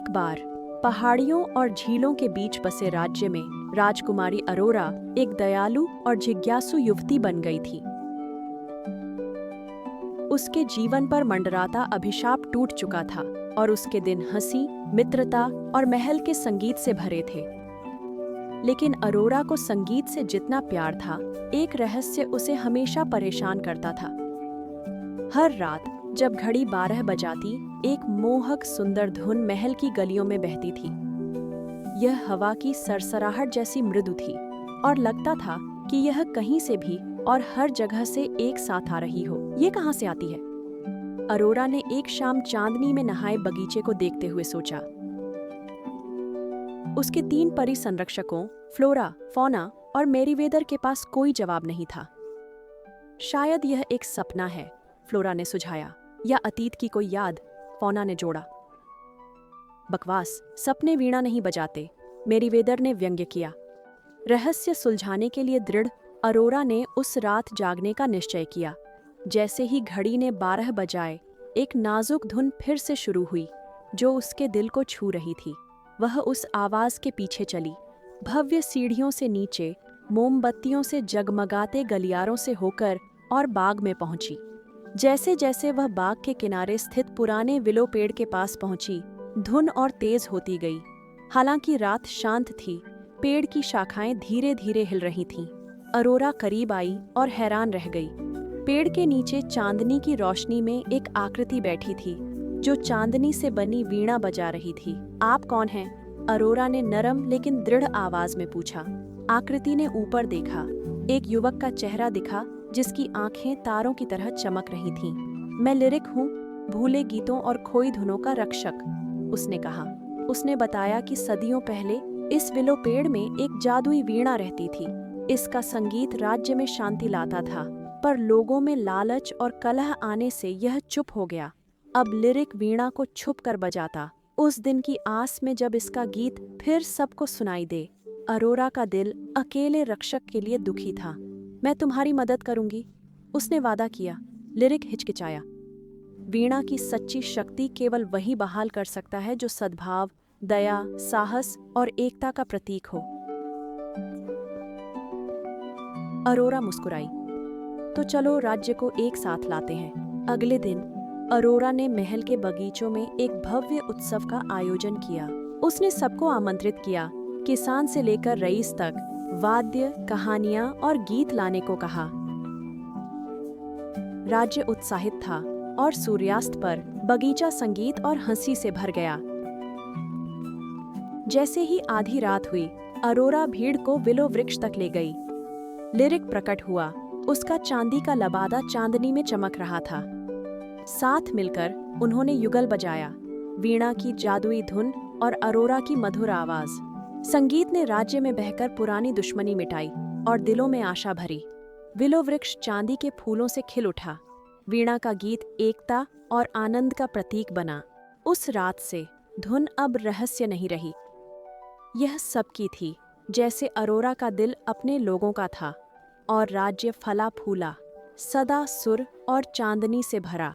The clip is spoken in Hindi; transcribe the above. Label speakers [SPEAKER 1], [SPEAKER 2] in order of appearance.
[SPEAKER 1] एक बार पहाड़ियों और झीलों के बीच बसे राज्य में राजकुमारी अरोरा एक दयालु और जिज्ञासु युवती बन गई थी। उसके जीवन पर मंडराता अभिशाप टूट चुका था और उसके दिन हंसी, मित्रता और महल के संगीत से भरे थे। लेकिन अरोरा को संगीत से जितना प्यार था, एक रहस्य उसे हमेशा परेशान करता था। हर रात जब घड़ी 12 बजाती, एक मोहक सुंदर धुन महल की गलियों में बहती थी। यह हवा की सरसराहट जैसी मृदु थी और लगता था कि यह कहीं से भी और हर जगह से एक साथ आ रही हो। ये कहाँ से आती है? अरोरा ने एक शाम चांदनी में नहाए बगीचे को देखते हुए सोचा। उसके 3 परी संरक्षकों फ्लोरा, फौना और मेरीवेदर के पास कोई जवाब नहीं था। शायद यह एक सपना है, फ्लोरा ने सुझाया, या अतीत की कोई याद, फौना ने जोड़ा। बकवास, सपने वीणा नहीं बजाते, मेरीवेदर ने व्यंग्य किया। रहस्य सुलझाने के लिए दृढ़ अरोरा ने उस रात जागने का निश्चय किया। जैसे ही घड़ी ने 12 बजाए, एक नाजुक धुन फिर से शुरू हुई जो उसके दिल को छू रही थी। वह उस आवाज के पीछे चली, भव्य सीढ़ियों से नीचे, मोमबत्तियों से जगमगाते गलियारों से होकर और बाग में पहुंची। जैसे जैसे वह बाग के किनारे स्थित पुराने विलो पेड़ के पास पहुंची, धुन और तेज होती गई। हालांकि रात शांत थी, पेड़ की शाखाएं धीरे धीरे हिल रही थीं। अरोरा करीब आई और हैरान रह गई। पेड़ के नीचे चांदनी की रोशनी में एक आकृति बैठी थी जो चांदनी से बनी वीणा बजा रही थी। आप कौन हैं? अरोरा ने नरम लेकिन दृढ़ आवाज में पूछा। आकृति ने ऊपर देखा। एक युवक का चेहरा दिखा जिसकी आंखें तारों की तरह चमक रही थीं। मैं लिरिक हूँ, भूले गीतों और खोई धुनों का रक्षक, उसने कहा। उसने बताया कि सदियों पहले इस विलो पेड़ में एक जादुई वीणा रहती थी। इसका संगीत राज्य में शांति लाता था, पर लोगों में लालच और कलह आने से यह चुप हो गया। अब लिरिक वीणा को छुप कर बजाता, उस दिन की आस में जब इसका गीत फिर सबको सुनाई दे। अरोरा का दिल अकेले रक्षक के लिए दुखी था। मैं तुम्हारी मदद करूंगी, उसने वादा किया। लिरिक हिचकिचाया। वीणा की सच्ची शक्ति केवल वही बहाल कर सकता है जो सद्भाव, दया, साहस और एकता का प्रतीक हो। अरोरा मुस्कुराई। तो चलो राज्य को एक साथ लाते हैं। अगले दिन अरोरा ने महल के बगीचों में एक भव्य उत्सव का आयोजन किया। उसने सबको आमंत्रित किया, किसान से लेकर रईस तक, वाद्य, कहानियां और गीत लाने को कहा। राज्य उत्साहित था और सूर्यास्त पर बगीचा संगीत और हंसी से भर गया। जैसे ही आधी रात हुई, अरोरा भीड़ को विलो वृक्ष तक ले गई। लिरिक प्रकट हुआ। उसका चांदी का लबादा चांदनी में चमक रहा था। साथ मिलकर उन्होंने युगल बजाया, वीणा की जादुई धुन और अरोरा की मधुर आवाज। संगीत ने राज्य में बहकर पुरानी दुश्मनी मिटाई और दिलों में आशा भरी। विलो वृक्ष चांदी के फूलों से खिल उठा। वीणा का गीत एकता और आनंद का प्रतीक बना। उस रात से धुन अब रहस्य नहीं रही, यह सबकी थी। जैसे अरोरा का दिल अपने लोगों का था और राज्य फला फूला, सदा सुर और चांदनी से भरा।